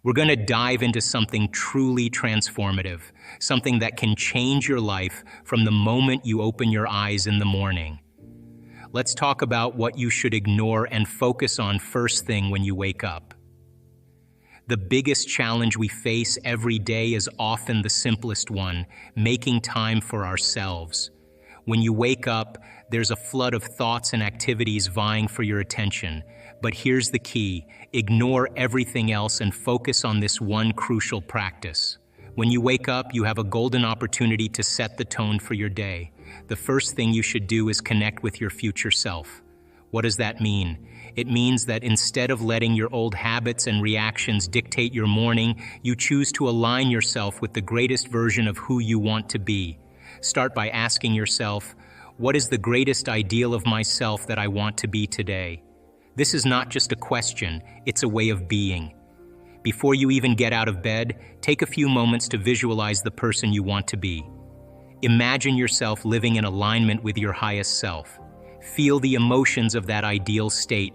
We're going to dive into something truly transformative, something that can change your life from the moment you open your eyes in the morning. Let's talk about what you should ignore and focus on first thing when you wake up. The biggest challenge we face every day is often the simplest one, making time for ourselves. When you wake up, there's a flood of thoughts and activities vying for your attention. But here's the key: ignore everything else and focus on this one crucial practice. When you wake up, you have a golden opportunity to set the tone for your day. The first thing you should do is connect with your future self. What does that mean? It means that instead of letting your old habits and reactions dictate your morning, you choose to align yourself with the greatest version of who you want to be. Start by asking yourself, what is the greatest ideal of myself that I want to be today? This is not just a question, it's a way of being. Before you even get out of bed, take a few moments to visualize the person you want to be. Imagine yourself living in alignment with your highest self. Feel the emotions of that ideal state.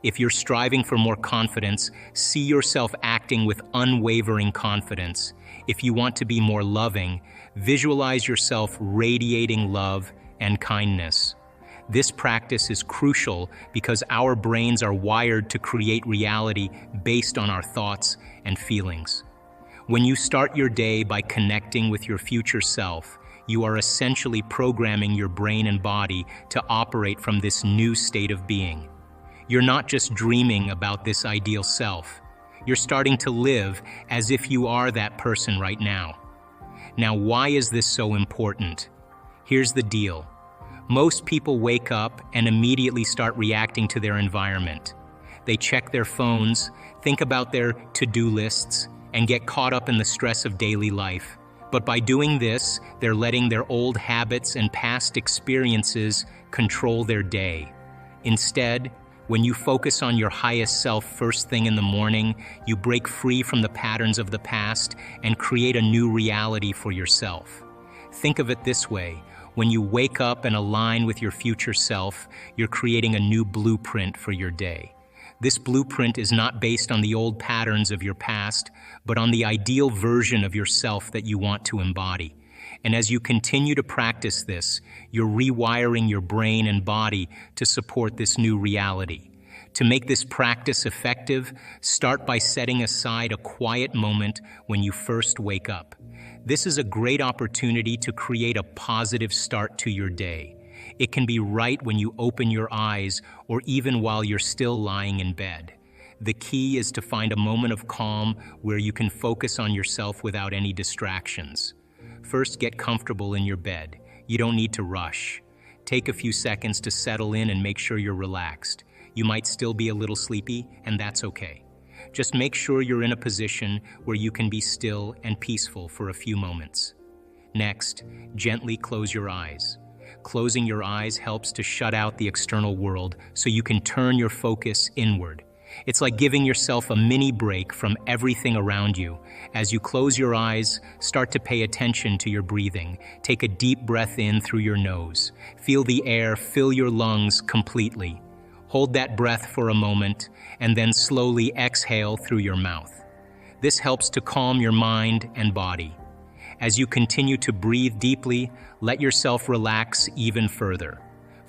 If you're striving for more confidence, see yourself acting with unwavering confidence. If you want to be more loving, visualize yourself radiating love and kindness. This practice is crucial because our brains are wired to create reality based on our thoughts and feelings. When you start your day by connecting with your future self, you are essentially programming your brain and body to operate from this new state of being. You're not just dreaming about this ideal self. You're starting to live as if you are that person right now. Now, why is this so important? Here's the deal. Most people wake up and immediately start reacting to their environment. They check their phones, think about their to-do lists, and get caught up in the stress of daily life. But by doing this, they're letting their old habits and past experiences control their day. Instead, when you focus on your highest self first thing in the morning, you break free from the patterns of the past and create a new reality for yourself. Think of it this way: when you wake up and align with your future self, you're creating a new blueprint for your day. This blueprint is not based on the old patterns of your past, but on the ideal version of yourself that you want to embody. And as you continue to practice this, you're rewiring your brain and body to support this new reality. To make this practice effective, start by setting aside a quiet moment when you first wake up. This is a great opportunity to create a positive start to your day. It can be right when you open your eyes or even while you're still lying in bed. The key is to find a moment of calm where you can focus on yourself without any distractions. First, get comfortable in your bed. You don't need to rush. Take a few seconds to settle in and make sure you're relaxed. You might still be a little sleepy, and that's okay. Just make sure you're in a position where you can be still and peaceful for a few moments. Next, gently close your eyes. Closing your eyes helps to shut out the external world so you can turn your focus inward. It's like giving yourself a mini break from everything around you. As you close your eyes, start to pay attention to your breathing. Take a deep breath in through your nose. Feel the air fill your lungs completely. Hold that breath for a moment, and then slowly exhale through your mouth. This helps to calm your mind and body. As you continue to breathe deeply, let yourself relax even further.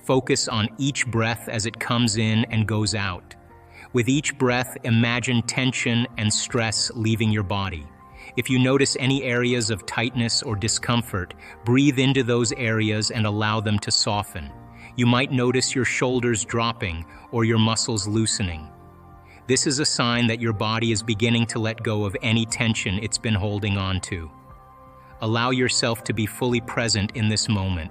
Focus on each breath as it comes in and goes out. With each breath, imagine tension and stress leaving your body. If you notice any areas of tightness or discomfort, breathe into those areas and allow them to soften. You might notice your shoulders dropping or your muscles loosening. This is a sign that your body is beginning to let go of any tension it's been holding on to. Allow yourself to be fully present in this moment.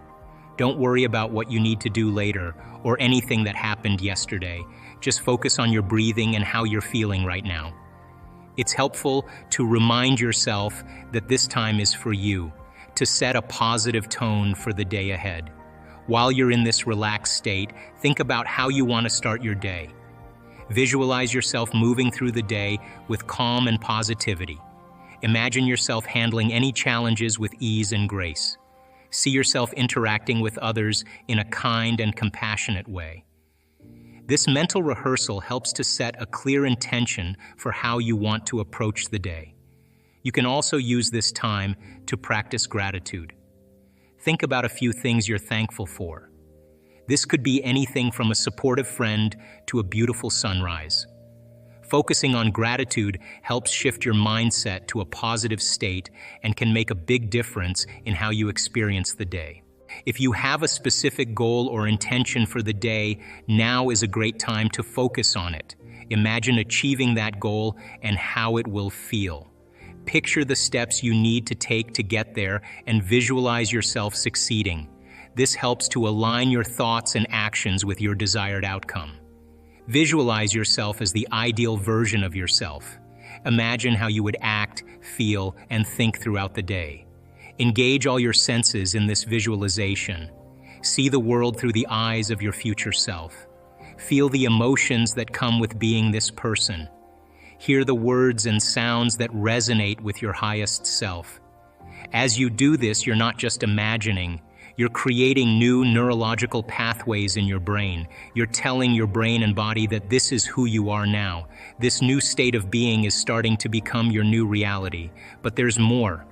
Don't worry about what you need to do later or anything that happened yesterday. Just focus on your breathing and how you're feeling right now. It's helpful to remind yourself that this time is for you, to set a positive tone for the day ahead. While you're in this relaxed state, think about how you want to start your day. Visualize yourself moving through the day with calm and positivity. Imagine yourself handling any challenges with ease and grace. See yourself interacting with others in a kind and compassionate way. This mental rehearsal helps to set a clear intention for how you want to approach the day. You can also use this time to practice gratitude. Think about a few things you're thankful for. This could be anything from a supportive friend to a beautiful sunrise. Focusing on gratitude helps shift your mindset to a positive state and can make a big difference in how you experience the day. If you have a specific goal or intention for the day, now is a great time to focus on it. Imagine achieving that goal and how it will feel. Picture the steps you need to take to get there and visualize yourself succeeding. This helps to align your thoughts and actions with your desired outcome. Visualize yourself as the ideal version of yourself. Imagine how you would act, feel, and think throughout the day. Engage all your senses in this visualization. See the world through the eyes of your future self. Feel the emotions that come with being this person. Hear the words and sounds that resonate with your highest self. As you do this, you're not just imagining, you're creating new neurological pathways in your brain. You're telling your brain and body that this is who you are now. This new state of being is starting to become your new reality. But there's more.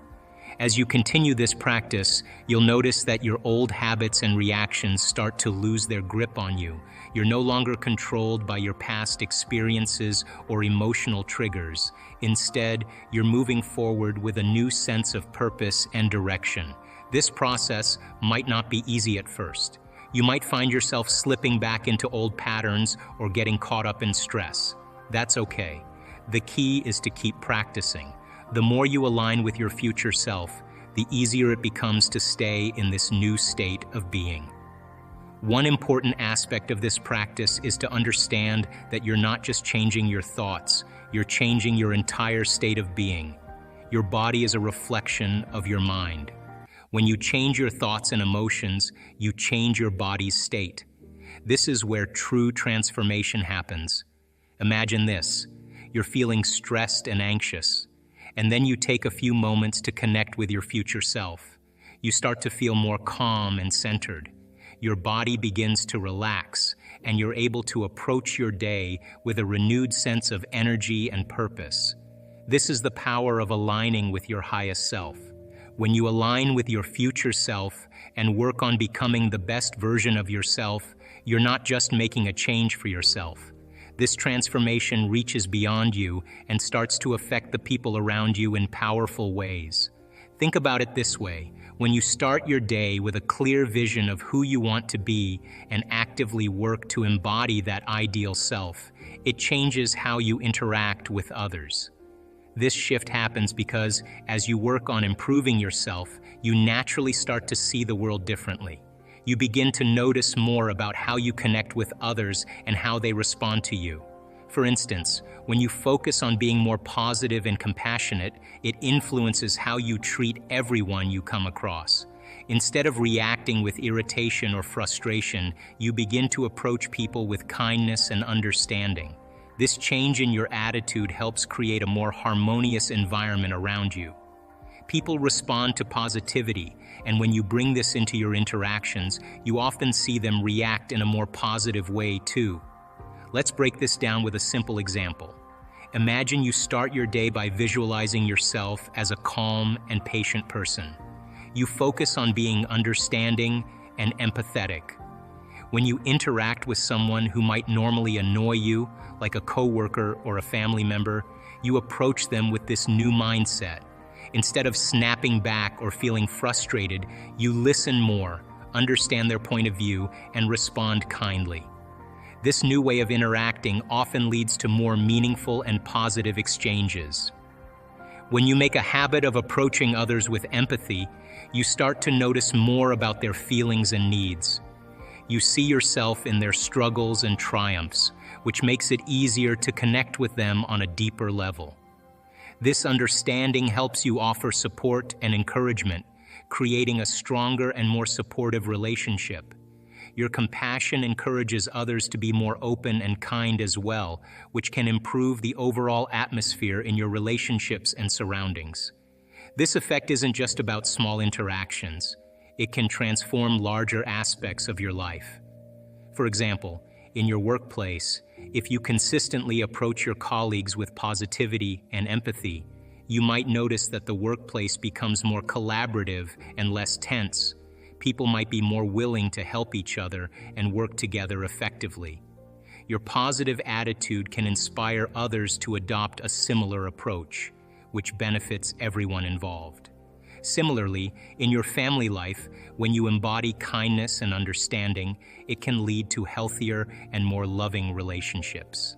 As you continue this practice, you'll notice that your old habits and reactions start to lose their grip on you. You're no longer controlled by your past experiences or emotional triggers. Instead, you're moving forward with a new sense of purpose and direction. This process might not be easy at first. You might find yourself slipping back into old patterns or getting caught up in stress. That's okay. The key is to keep practicing. The more you align with your future self, the easier it becomes to stay in this new state of being. One important aspect of this practice is to understand that you're not just changing your thoughts, you're changing your entire state of being. Your body is a reflection of your mind. When you change your thoughts and emotions, you change your body's state. This is where true transformation happens. Imagine this: you're feeling stressed and anxious, and then you take a few moments to connect with your future self. You start to feel more calm and centered. Your body begins to relax, and you're able to approach your day with a renewed sense of energy and purpose. This is the power of aligning with your highest self. When you align with your future self and work on becoming the best version of yourself, you're not just making a change for yourself. This transformation reaches beyond you and starts to affect the people around you in powerful ways. Think about it this way: when you start your day with a clear vision of who you want to be and actively work to embody that ideal self, it changes how you interact with others. This shift happens because as you work on improving yourself, you naturally start to see the world differently. You begin to notice more about how you connect with others and how they respond to you. For instance, when you focus on being more positive and compassionate, it influences how you treat everyone you come across. Instead of reacting with irritation or frustration, you begin to approach people with kindness and understanding. This change in your attitude helps create a more harmonious environment around you. People respond to positivity, and when you bring this into your interactions, you often see them react in a more positive way too. Let's break this down with a simple example. Imagine you start your day by visualizing yourself as a calm and patient person. You focus on being understanding and empathetic. When you interact with someone who might normally annoy you, like a coworker or a family member, you approach them with this new mindset. Instead of snapping back or feeling frustrated, you listen more, understand their point of view, and respond kindly. This new way of interacting often leads to more meaningful and positive exchanges. When you make a habit of approaching others with empathy, you start to notice more about their feelings and needs. You see yourself in their struggles and triumphs, which makes it easier to connect with them on a deeper level. This understanding helps you offer support and encouragement, creating a stronger and more supportive relationship. Your compassion encourages others to be more open and kind as well, which can improve the overall atmosphere in your relationships and surroundings. This effect isn't just about small interactions. It can transform larger aspects of your life. For example, In your workplace, if you consistently approach your colleagues with positivity and empathy, you might notice that the workplace becomes more collaborative and less tense. People might be more willing to help each other and work together effectively. Your positive attitude can inspire others to adopt a similar approach, which benefits everyone involved. Similarly, in your family life, when you embody kindness and understanding, it can lead to healthier and more loving relationships.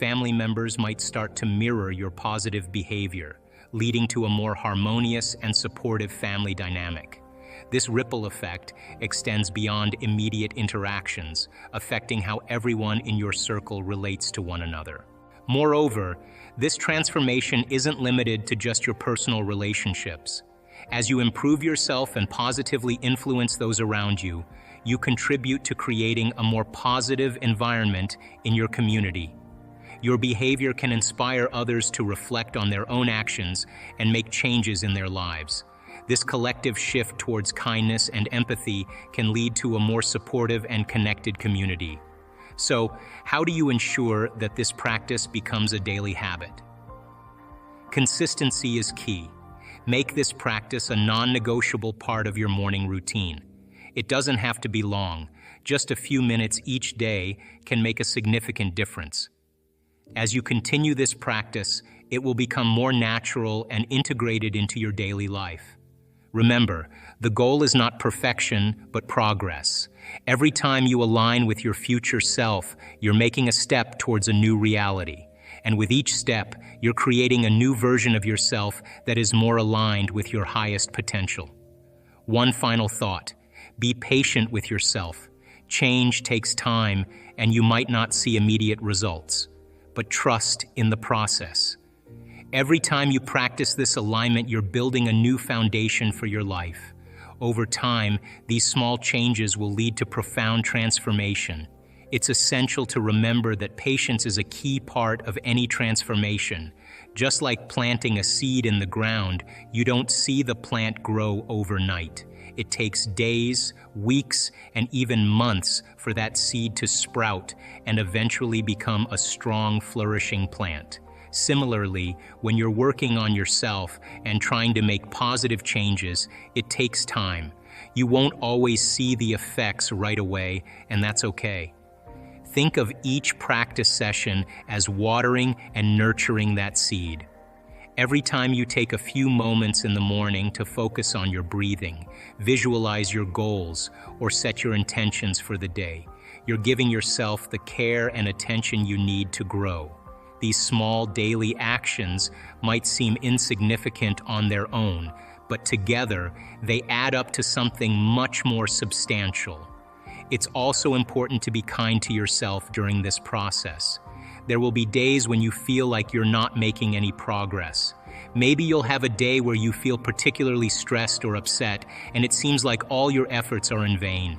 Family members might start to mirror your positive behavior, leading to a more harmonious and supportive family dynamic. This ripple effect extends beyond immediate interactions, affecting how everyone in your circle relates to one another. Moreover, this transformation isn't limited to just your personal relationships. As you improve yourself and positively influence those around you, you contribute to creating a more positive environment in your community. Your behavior can inspire others to reflect on their own actions and make changes in their lives. This collective shift towards kindness and empathy can lead to a more supportive and connected community. So, how do you ensure that this practice becomes a daily habit? Consistency is key. Make this practice a non-negotiable part of your morning routine. It doesn't have to be long. Just a few minutes each day can make a significant difference. As you continue this practice, it will become more natural and integrated into your daily life. Remember, the goal is not perfection, but progress. Every time you align with your future self, you're making a step towards a new reality. And with each step, you're creating a new version of yourself that is more aligned with your highest potential. One final thought: be patient with yourself. Change takes time, and you might not see immediate results, but trust in the process. Every time you practice this alignment, you're building a new foundation for your life. Over time, these small changes will lead to profound transformation. It's essential to remember that patience is a key part of any transformation. Just like planting a seed in the ground, you don't see the plant grow overnight. It takes days, weeks, and even months for that seed to sprout and eventually become a strong, flourishing plant. Similarly, when you're working on yourself and trying to make positive changes, it takes time. You won't always see the effects right away, and that's okay. Think of each practice session as watering and nurturing that seed. Every time you take a few moments in the morning to focus on your breathing, visualize your goals, or set your intentions for the day, you're giving yourself the care and attention you need to grow. These small daily actions might seem insignificant on their own, but together they add up to something much more substantial. It's also important to be kind to yourself during this process. There will be days when you feel like you're not making any progress. Maybe you'll have a day where you feel particularly stressed or upset, and it seems like all your efforts are in vain.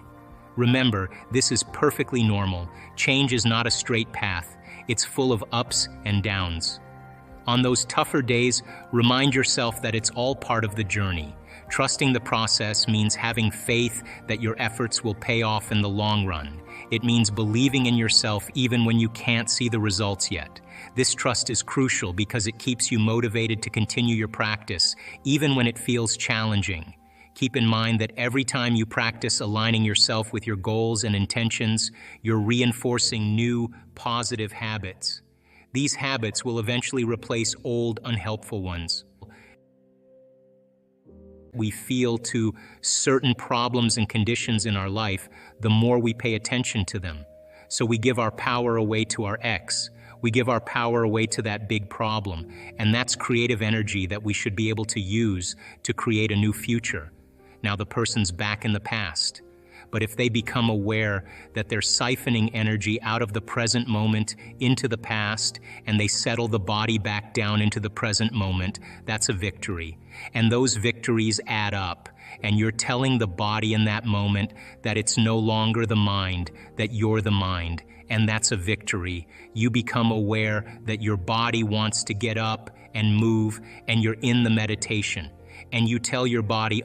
Remember, this is perfectly normal. Change is not a straight path. It's full of ups and downs. On those tougher days, remind yourself that it's all part of the journey. Trusting the process means having faith that your efforts will pay off in the long run. It means believing in yourself even when you can't see the results yet. This trust is crucial because it keeps you motivated to continue your practice, even when it feels challenging. Keep in mind that every time you practice aligning yourself with your goals and intentions, you're reinforcing new, positive habits. These habits will eventually replace old, unhelpful ones. We feel to certain problems and conditions in our life, the more we pay attention to them. So we give our power away to our ex. We give our power away to that big problem. And that's creative energy that we should be able to use to create a new future. Now the person's back in the past. But if they become aware that they're siphoning energy out of the present moment into the past, and they settle the body back down into the present moment, that's a victory. And those victories add up, and you're telling the body in that moment that it's no longer the mind, that you're the mind, and that's a victory. You become aware that your body wants to get up and move, and you're in the meditation. And you tell your body,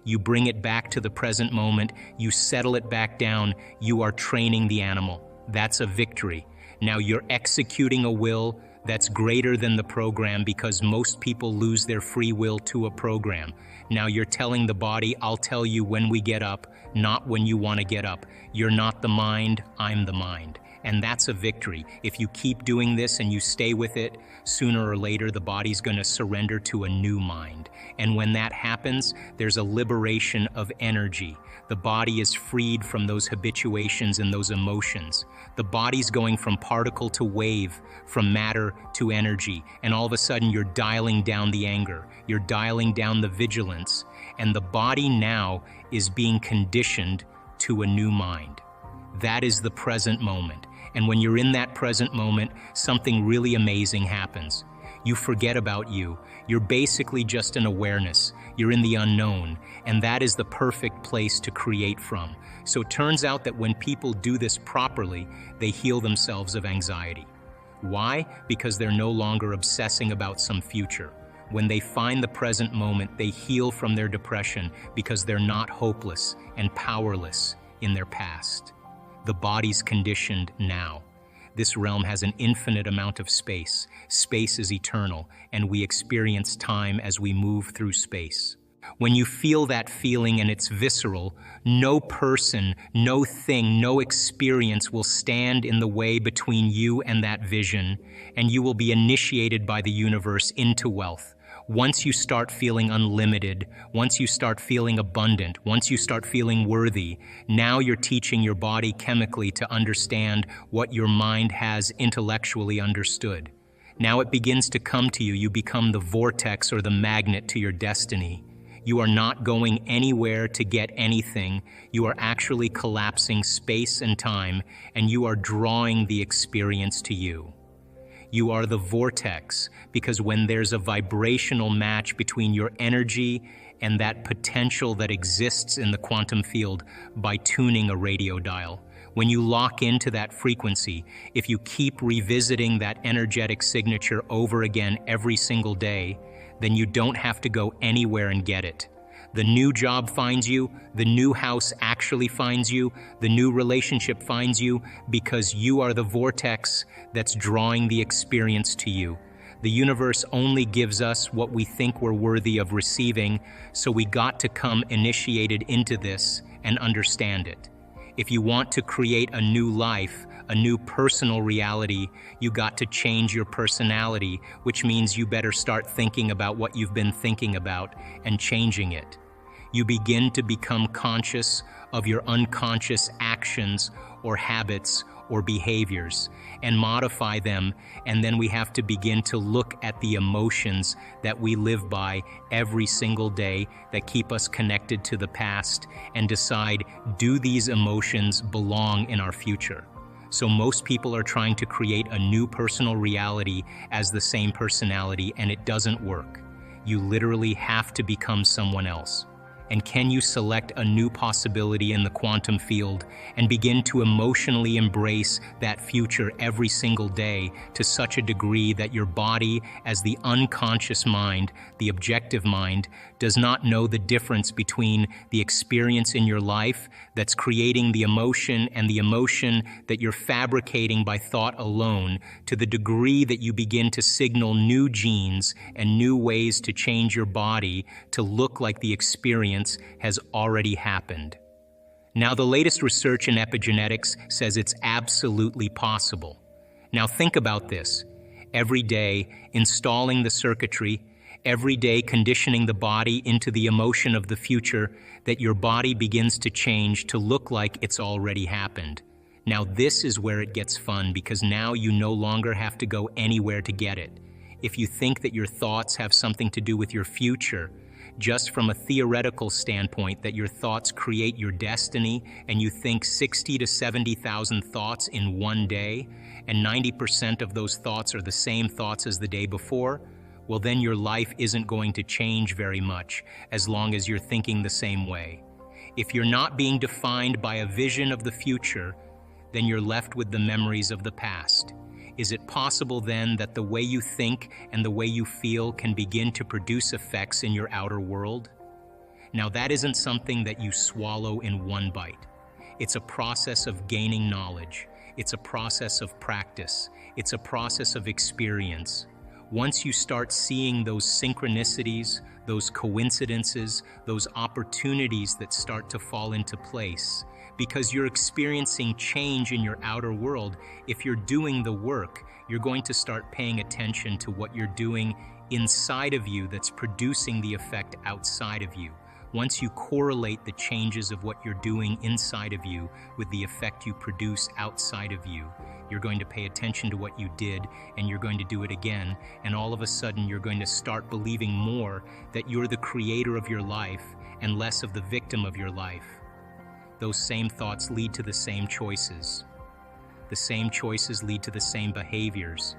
you bring it back to the present moment, you settle it back down, you are training the animal. That's a victory. Now you're executing a will that's greater than the program, because most people lose their free will to a program. Now you're telling the body, I'll tell you when we get up, not when you want to get up. You're not the mind, I'm the mind. And that's a victory. If you keep doing this and you stay with it, sooner or later the body's going to surrender to a new mind. And when that happens, there's a liberation of energy. The body is freed from those habituations and those emotions. The body's going from particle to wave, from matter to energy. And all of a sudden you're dialing down the anger, you're dialing down the vigilance, and the body now is being conditioned to a new mind. That is the present moment. And when you're in that present moment, something really amazing happens. You forget about you. You're basically just an awareness. You're in the unknown, and that is the perfect place to create from. So it turns out that when people do this properly, they heal themselves of anxiety. Why? Because they're no longer obsessing about some future. When they find the present moment, they heal from their depression because they're not hopeless and powerless in their past. The body's conditioned now. This realm has an infinite amount of space. Space is eternal, and we experience time as we move through space. When you feel that feeling and it's visceral, no person, no thing, no experience will stand in the way between you and that vision, and you will be initiated by the universe into wealth. Once you start feeling unlimited, once you start feeling abundant, once you start feeling worthy, now you're teaching your body chemically to understand what your mind has intellectually understood. Now it begins to come to you. You become the vortex or the magnet to your destiny. You are not going anywhere to get anything. You are actually collapsing space and time, and you are drawing the experience to you. You are the vortex, because when there's a vibrational match between your energy and that potential that exists in the quantum field by tuning a radio dial, when you lock into that frequency, if you keep revisiting that energetic signature over again every single day, then you don't have to go anywhere and get it. The new job finds you, the new house actually finds you, the new relationship finds you, because you are the vortex that's drawing the experience to you. The universe only gives us what we think we're worthy of receiving, so we got to come initiated into this and understand it. If you want to create a new life, a new personal reality, you got to change your personality, which means you better start thinking about what you've been thinking about and changing it. You begin to become conscious of your unconscious actions or habits or behaviors and modify them, and then we have to begin to look at the emotions that we live by every single day that keep us connected to the past and decide, do these emotions belong in our future? So most people are trying to create a new personal reality as the same personality, and it doesn't work. You literally have to become someone else. And can you select a new possibility in the quantum field and begin to emotionally embrace that future every single day to such a degree that your body, as the unconscious mind, the objective mind, does not know the difference between the experience in your life that's creating the emotion and the emotion that you're fabricating by thought alone, to the degree that you begin to signal new genes and new ways to change your body to look like the experience has already happened. Now, the latest research in epigenetics says it's absolutely possible. Now think about this. Every day, installing the circuitry, every day conditioning the body into the emotion of the future, that your body begins to change to look like it's already happened. Now this is where it gets fun, because now you no longer have to go anywhere to get it. If you think that your thoughts have something to do with your future, just from a theoretical standpoint, that your thoughts create your destiny, and you think 60 to 70,000 thoughts in one day, and 90% of those thoughts are the same thoughts as the day before, well then your life isn't going to change very much as long as you're thinking the same way. If you're not being defined by a vision of the future, then you're left with the memories of the past. Is it possible then that the way you think and the way you feel can begin to produce effects in your outer world? Now that isn't something that you swallow in one bite. It's a process of gaining knowledge. It's a process of practice. It's a process of experience. Once you start seeing those synchronicities, those coincidences, those opportunities that start to fall into place, because you're experiencing change in your outer world, if you're doing the work, you're going to start paying attention to what you're doing inside of you that's producing the effect outside of you. Once you correlate the changes of what you're doing inside of you with the effect you produce outside of you, you're going to pay attention to what you did, and you're going to do it again, and all of a sudden you're going to start believing more that you're the creator of your life and less of the victim of your life. Those same thoughts lead to the same choices. The same choices lead to the same behaviors.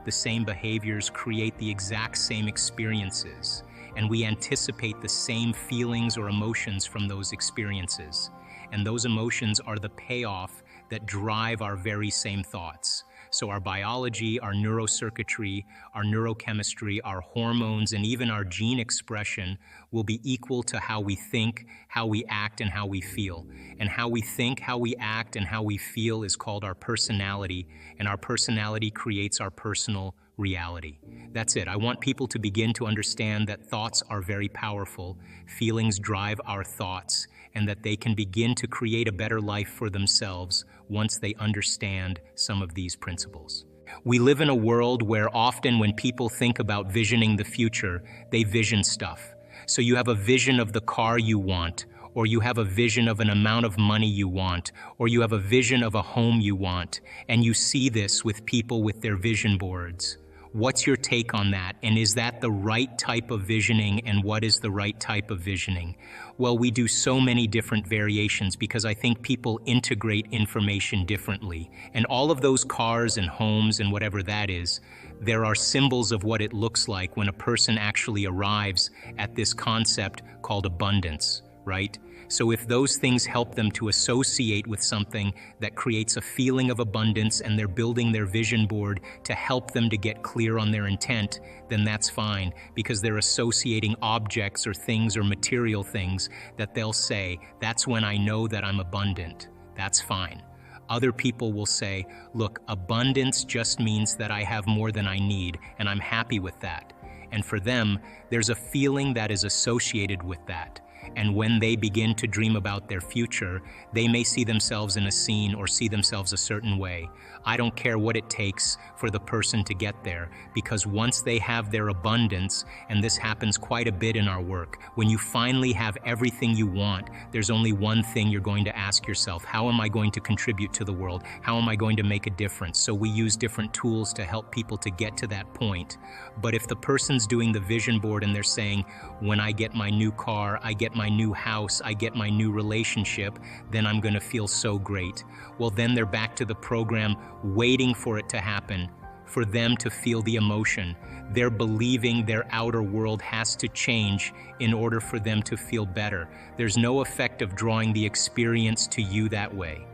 The same behaviors create the exact same experiences, and we anticipate the same feelings or emotions from those experiences. And those emotions are the payoff that drive our very same thoughts. So our biology, our neurocircuitry, our neurochemistry, our hormones, and even our gene expression will be equal to how we think, how we act, and how we feel. And how we think, how we act, and how we feel is called our personality, and our personality creates our personal reality. That's it. I want people to begin to understand that thoughts are very powerful, feelings drive our thoughts, and that they can begin to create a better life for themselves once they understand some of these principles. We live in a world where often when people think about visioning the future, they vision stuff. So you have a vision of the car you want, or you have a vision of an amount of money you want, or you have a vision of a home you want, and you see this with people with their vision boards. What's your take on that? And is that the right type of visioning? And what is the right type of visioning? Well, we do so many different variations because I think people integrate information differently. And all of those cars and homes and whatever that is, there are symbols of what it looks like when a person actually arrives at this concept called abundance, right? So if those things help them to associate with something that creates a feeling of abundance and they're building their vision board to help them to get clear on their intent, then that's fine, because they're associating objects or things or material things that they'll say, that's when I know that I'm abundant. That's fine. Other people will say, look, abundance just means that I have more than I need, and I'm happy with that. And for them, there's a feeling that is associated with that. And when they begin to dream about their future, they may see themselves in a scene or see themselves a certain way. I don't care what it takes for the person to get there, because once they have their abundance, and this happens quite a bit in our work, when you finally have everything you want, there's only one thing you're going to ask yourself: how am I going to contribute to the world? How am I going to make a difference? So we use different tools to help people to get to that point. But if the person's doing the vision board and they're saying, when I get my new car, I get my new house, I get my new relationship, then I'm going to feel so great. Well, then they're back to the program, waiting for it to happen, for them to feel the emotion. They're believing their outer world has to change in order for them to feel better. There's no effect of drawing the experience to you that way.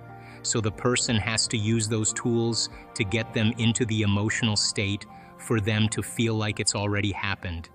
So the person has to use those tools to get them into the emotional state for them to feel like it's already happened.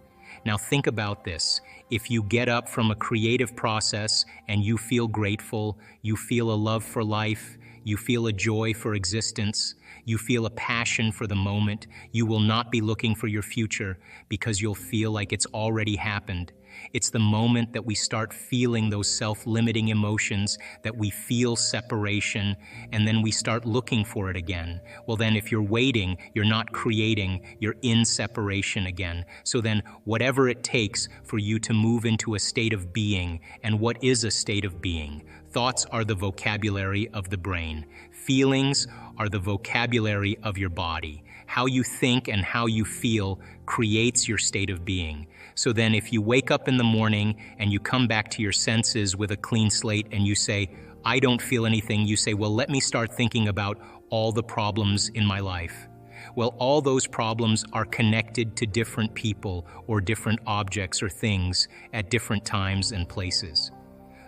Now think about this. If you get up from a creative process and you feel grateful, you feel a love for life, you feel a joy for existence, you feel a passion for the moment, you will not be looking for your future because you'll feel like it's already happened. It's the moment that we start feeling those self-limiting emotions, that we feel separation, and then we start looking for it again. Well, then if you're waiting, you're not creating, you're in separation again. So then whatever it takes for you to move into a state of being. And what is a state of being? Thoughts are the vocabulary of the brain. Feelings are the vocabulary of your body. How you think and how you feel creates your state of being. So then if you wake up in the morning and you come back to your senses with a clean slate and you say, I don't feel anything, you say, well, let me start thinking about all the problems in my life. Well, all those problems are connected to different people or different objects or things at different times and places.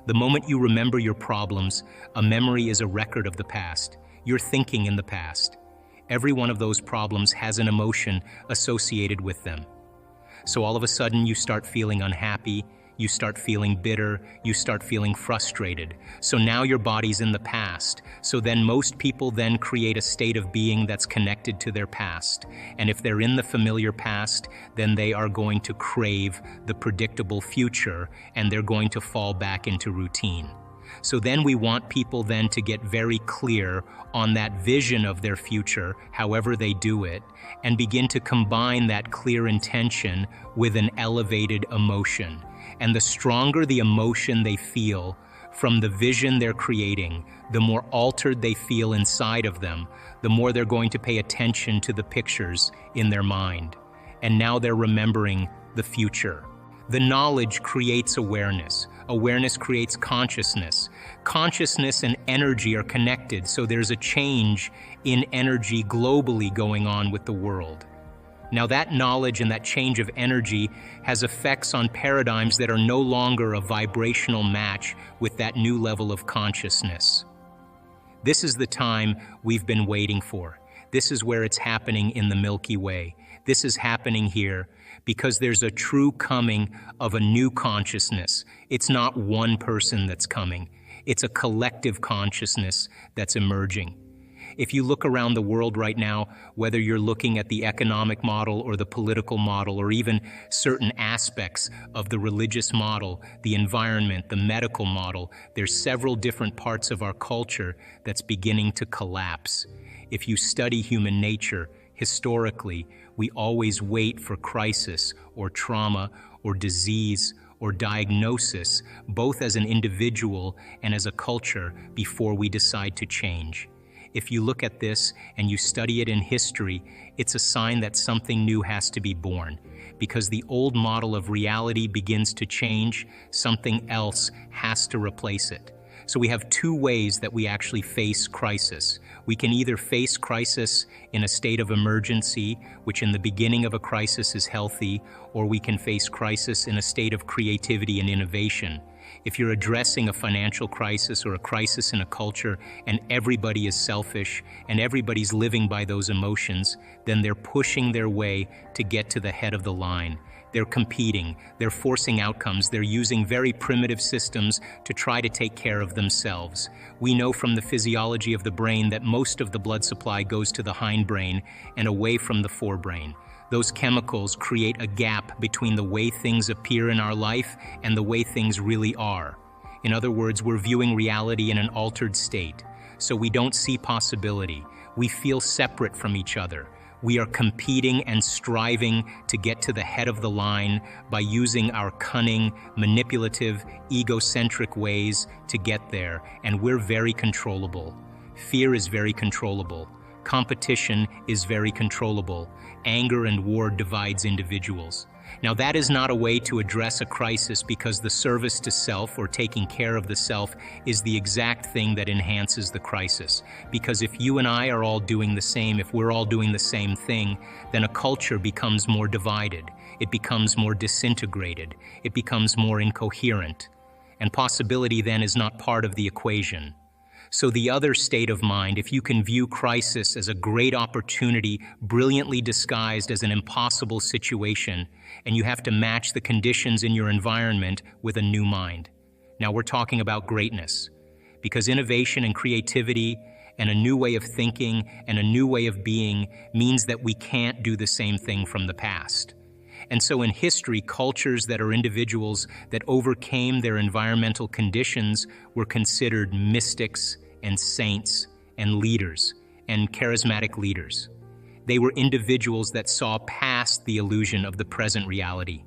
The moment you remember your problems, a memory is a record of the past. You're thinking in the past. Every one of those problems has an emotion associated with them. So all of a sudden you start feeling unhappy, you start feeling bitter, you start feeling frustrated. So now your body's in the past. So then most people then create a state of being that's connected to their past. And if they're in the familiar past, then they are going to crave the predictable future, and they're going to fall back into routine. So then we want people then to get very clear on that vision of their future, however they do it, and begin to combine that clear intention with an elevated emotion. And the stronger the emotion they feel from the vision they're creating, the more altered they feel inside of them, the more they're going to pay attention to the pictures in their mind. And now they're remembering the future. The knowledge creates awareness. Awareness creates consciousness. Consciousness and energy are connected, so there's a change in energy globally going on with the world. Now that knowledge and that change of energy has effects on paradigms that are no longer a vibrational match with that new level of consciousness. This is the time we've been waiting for. This is where it's happening in the Milky Way. This is happening here because there's a true coming of a new consciousness. It's not one person that's coming. It's a collective consciousness that's emerging. If you look around the world right now, whether you're looking at the economic model or the political model or even certain aspects of the religious model, the environment, the medical model, there's several different parts of our culture that's beginning to collapse. If you study human nature, historically, we always wait for crisis or trauma or disease or diagnosis, both as an individual and as a culture, before we decide to change. If you look at this and you study it in history, it's a sign that something new has to be born. Because the old model of reality begins to change, something else has to replace it. So we have two ways that we actually face crisis. We can either face crisis in a state of emergency, which in the beginning of a crisis is healthy, or we can face crisis in a state of creativity and innovation. If you're addressing a financial crisis or a crisis in a culture and everybody is selfish and everybody's living by those emotions, then they're pushing their way to get to the head of the line. They're competing, they're forcing outcomes, they're using very primitive systems to try to take care of themselves. We know from the physiology of the brain that most of the blood supply goes to the hindbrain and away from the forebrain. Those chemicals create a gap between the way things appear in our life and the way things really are. In other words, we're viewing reality in an altered state, so we don't see possibility. We feel separate from each other. We are competing and striving to get to the head of the line by using our cunning, manipulative, egocentric ways to get there, and we're very controllable. Fear is very controllable. Competition is very controllable. Anger and war divides individuals. Now, that is not a way to address a crisis, because the service to self, or taking care of the self, is the exact thing that enhances the crisis. Because if you and I are all doing the same, if we're all doing the same thing, then a culture becomes more divided. It becomes more disintegrated. It becomes more incoherent. And possibility then is not part of the equation. So the other state of mind, if you can view crisis as a great opportunity brilliantly disguised as an impossible situation, and you have to match the conditions in your environment with a new mind. Now we're talking about greatness, because innovation and creativity and a new way of thinking and a new way of being means that we can't do the same thing from the past. And so in history, cultures that are individuals that overcame their environmental conditions were considered mystics and saints and leaders and charismatic leaders. They were individuals that saw past the illusion of the present reality.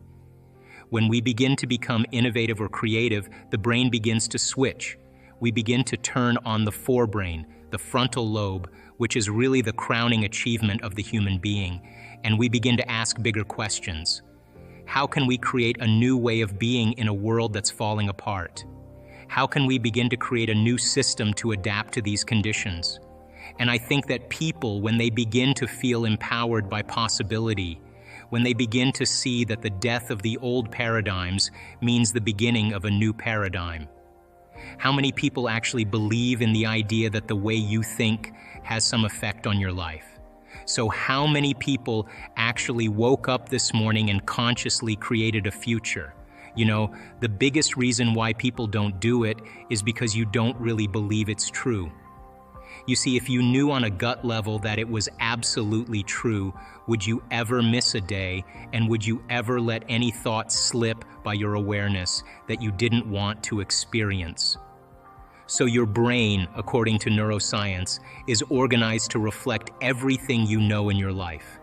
When we begin to become innovative or creative, the brain begins to switch. We begin to turn on the forebrain, the frontal lobe, which is really the crowning achievement of the human being, and we begin to ask bigger questions. How can we create a new way of being in a world that's falling apart? How can we begin to create a new system to adapt to these conditions? And I think that people, when they begin to feel empowered by possibility, when they begin to see that the death of the old paradigms means the beginning of a new paradigm. How many people actually believe in the idea that the way you think has some effect on your life? So how many people actually woke up this morning and consciously created a future? You know, the biggest reason why people don't do it is because you don't really believe it's true. You see, if you knew on a gut level that it was absolutely true, would you ever miss a day, and would you ever let any thought slip by your awareness that you didn't want to experience? So your brain, according to neuroscience, is organized to reflect everything you know in your life.